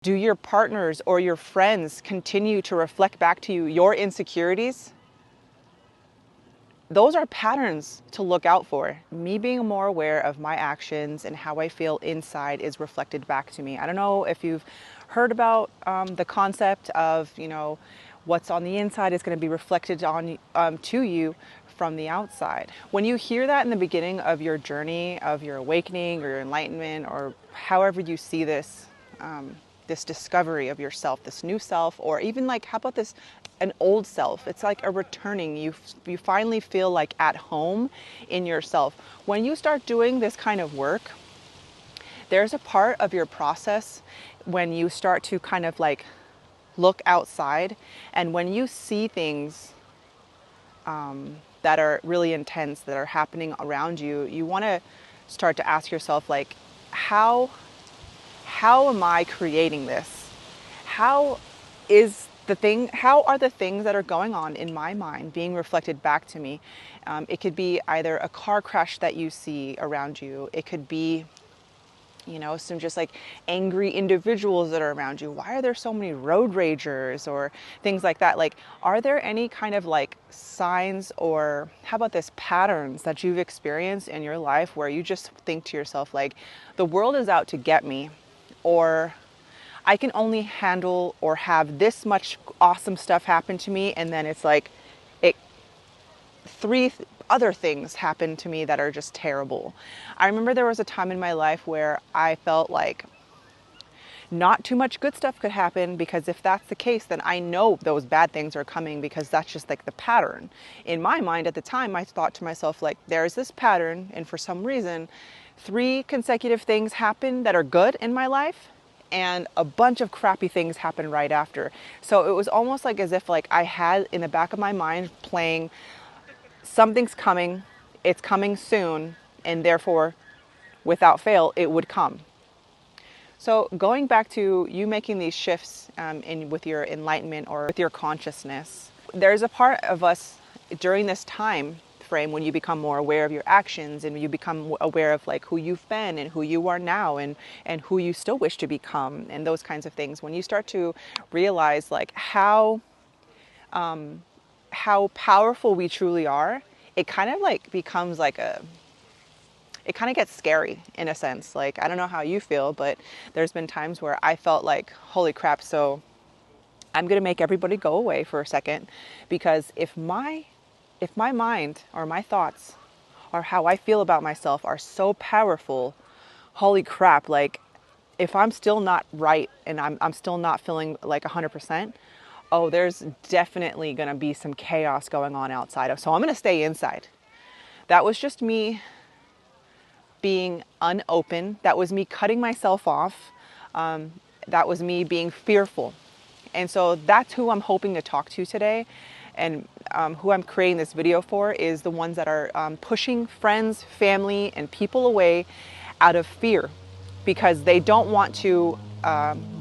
Do your partners or your friends continue to reflect back to you your insecurities? Those are patterns to look out for. Me being more aware of my actions and how I feel inside is reflected back to me. I don't know if you've heard about the concept of, what's on the inside is going to be reflected on to you from the outside. When you hear that in the beginning of your journey, of your awakening or your enlightenment, or however you see this, this discovery of yourself, this new self, or even like, how about this, an old self? It's like a returning. You finally feel like at home in yourself. When you start doing this kind of work, there's a part of your process when you start to kind of like look outside, and when you see things that are really intense, that are happening around you, you want to start to ask yourself, like, how am I creating this? How are the things that are going on in my mind being reflected back to me? It could be either a car crash that you see around you. It could be, some just like angry individuals that are around you. Why are there so many road ragers or things like that? Like, are there any kind of like signs, or how about this, patterns that you've experienced in your life where you just think to yourself, like, the world is out to get me, or I can only handle or have this much awesome stuff happen to me, and then it's like other things happen to me that are just terrible. I remember there was a time in my life where I felt like not too much good stuff could happen, because if that's the case, then I know those bad things are coming, because that's just like the pattern. In my mind at the time, I thought to myself, like, there's this pattern, and for some reason, 3 consecutive things happen that are good in my life, and a bunch of crappy things happen right after. So it was almost like as if like I had in the back of my mind playing, something's coming, it's coming soon, and therefore, without fail, it would come. So going back to you making these shifts with your enlightenment or with your consciousness, there's a part of us during this time frame when you become more aware of your actions, and you become aware of like who you've been and who you are now, and who you still wish to become, and those kinds of things. When you start to realize like how powerful we truly are, it kind of like becomes like it kind of gets scary in a sense. Like, I don't know how you feel, but there's been times where I felt like, holy crap, so I'm going to make everybody go away for a second, because if my mind or my thoughts or how I feel about myself are so powerful, holy crap, like, if I'm still not right and I'm still not feeling like 100%, oh, there's definitely going to be some chaos going on outside. So I'm going to stay inside. That was just me being unopen. That was me cutting myself off. That was me being fearful. And so that's who I'm hoping to talk to today. And who I'm creating this video for is the ones that are pushing friends, family, and people away out of fear, because they don't want to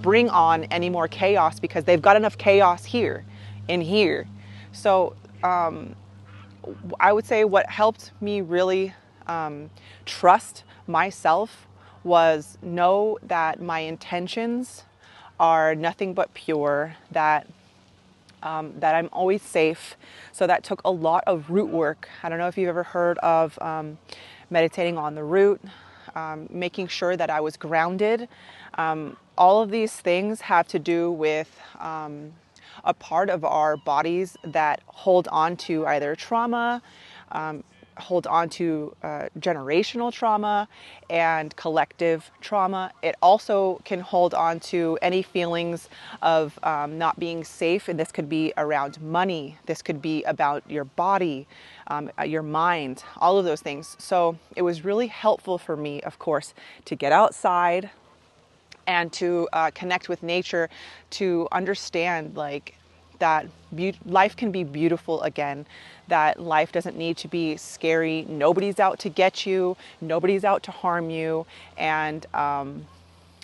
bring on any more chaos, because they've got enough chaos here and here. So I would say what helped me really trust myself was know that my intentions are nothing but pure, that I'm always safe. So that took a lot of root work. I don't know if you've ever heard of meditating on the root, making sure that I was grounded. All of these things have to do with a part of our bodies that hold on to either trauma, hold on to generational trauma and collective trauma. It also can hold on to any feelings of not being safe. And this could be around money. This could be about your body, your mind, all of those things. So it was really helpful for me, of course, to get outside and to connect with nature, to understand like that life can be beautiful again, that life doesn't need to be scary. Nobody's out to get you. Nobody's out to harm you. And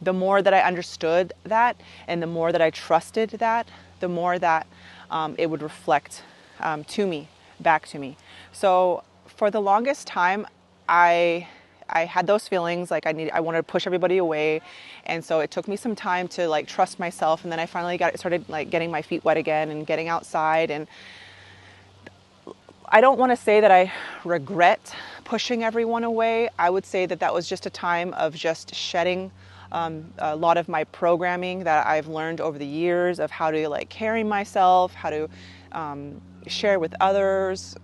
the more that I understood that, and the more that I trusted that, the more that it would reflect back to me. So for the longest time, I I had those feelings like I wanted to push everybody away. And so it took me some time to like trust myself. And then I finally started like getting my feet wet again and getting outside. And I don't want to say that I regret pushing everyone away. I would say that that was just a time of just shedding a lot of my programming that I've learned over the years of how to like carry myself, how to share with others,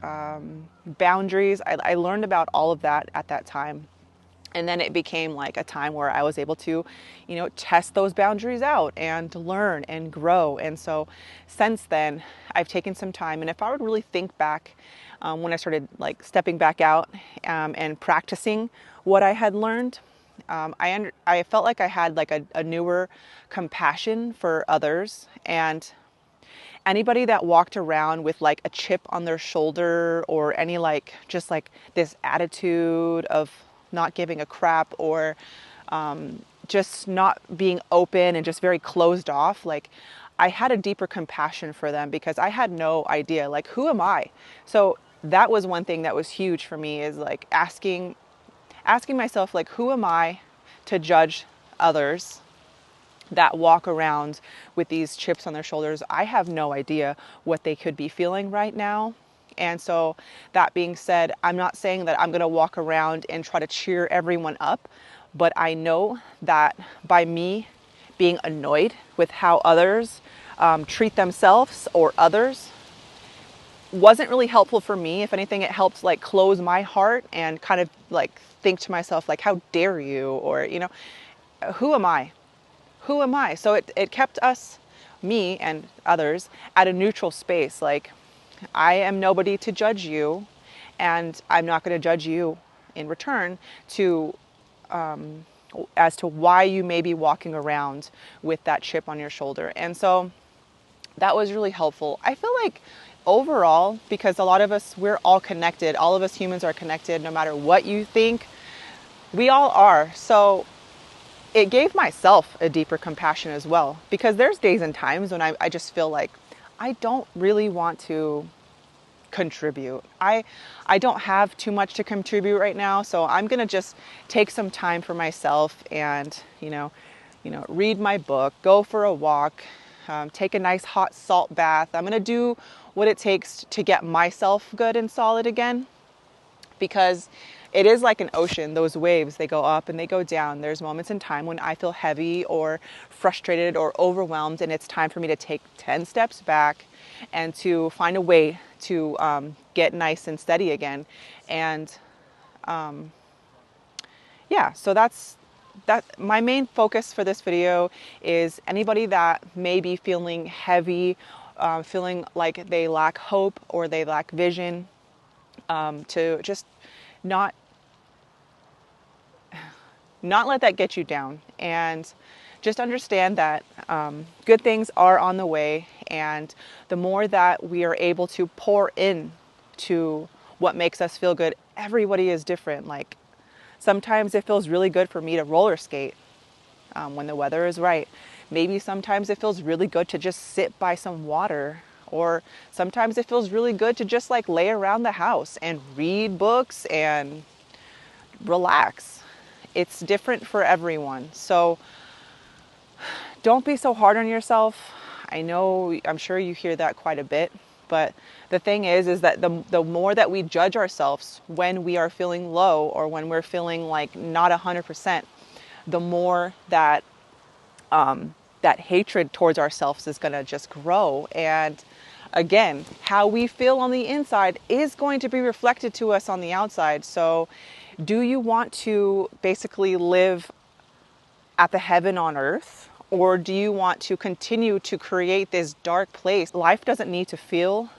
boundaries. I learned about all of that at that time. And then it became like a time where I was able to, test those boundaries out and to learn and grow. And so since then, I've taken some time. And if I would really think back when I started like stepping back out and practicing what I had learned, I felt like I had like a newer compassion for others. And anybody that walked around with like a chip on their shoulder or any like just like this attitude of not giving a crap or just not being open and just very closed off, like I had a deeper compassion for them because I had no idea, like, who am I? So that was one thing that was huge for me, is like asking myself, like, who am I to judge others that walk around with these chips on their shoulders? I have no idea what they could be feeling right now. And so that being said, I'm not saying that I'm going to walk around and try to cheer everyone up, but I know that by me being annoyed with how others treat themselves or others wasn't really helpful for me. If anything, it helped like close my heart and kind of like think to myself, like, how dare you? Or, who am I? Who am I? So it kept us, me and others, at a neutral space. Like, I am nobody to judge you, and I'm not going to judge you in return as to why you may be walking around with that chip on your shoulder. And so that was really helpful. I feel like overall, because a lot of us, we're all connected. All of us humans are connected, no matter what you think. We all are. So it gave myself a deeper compassion as well, because there's days and times when I just feel like I don't really want to contribute. I don't have too much to contribute right now, so I'm gonna just take some time for myself and read my book, go for a walk, take a nice hot salt bath. I'm gonna do what it takes to get myself good and solid again, because it is like an ocean. Those waves, they go up and they go down. There's moments in time when I feel heavy or frustrated or overwhelmed, and it's time for me to take 10 steps back and to find a way to get nice and steady again. And so that's my main focus for this video is anybody that may be feeling heavy, feeling like they lack hope or they lack vision, to just not let that get you down, and just understand that good things are on the way. And the more that we are able to pour in to what makes us feel good, everybody is different. Like, sometimes it feels really good for me to roller skate when the weather is right. Maybe sometimes it feels really good to just sit by some water, or sometimes it feels really good to just like lay around the house and read books and relax. It's different for everyone. So don't be so hard on yourself. I'm sure you hear that quite a bit, but the thing is that the more that we judge ourselves when we are feeling low or when we're feeling like not 100%, the more that that hatred towards ourselves is going to just grow. And again, how we feel on the inside is going to be reflected to us on the outside. So do you want to basically live at the heaven on earth, or do you want to continue to create this dark place? Life doesn't need to feel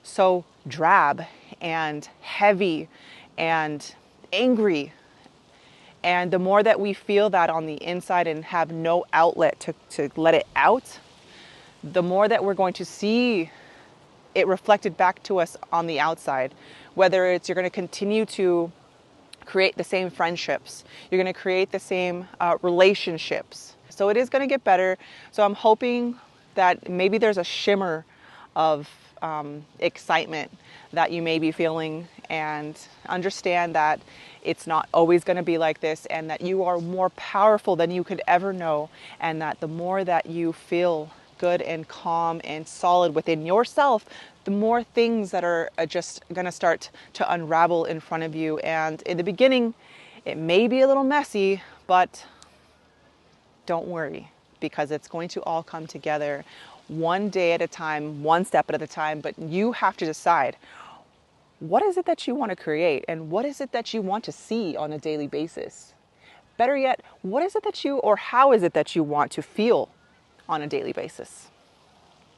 so drab and heavy and angry. And the more that we feel that on the inside and have no outlet to let it out, the more that we're going to see it reflected back to us on the outside. Whether it's you're going to continue to create the same friendships, you're going to create the same relationships. So it is going to get better. So I'm hoping that maybe there's a shimmer of excitement that you may be feeling, and understand that it's not always going to be like this, and that you are more powerful than you could ever know, and that the more that you feel good and calm and solid within yourself, the more things that are just going to start to unravel in front of you. And in the beginning, it may be a little messy, but don't worry, because it's going to all come together one day at a time, one step at a time. But you have to decide, what is it that you want to create, and what is it that you want to see on a daily basis? Better yet, what is it that you, or how is it that you want to feel on a daily basis?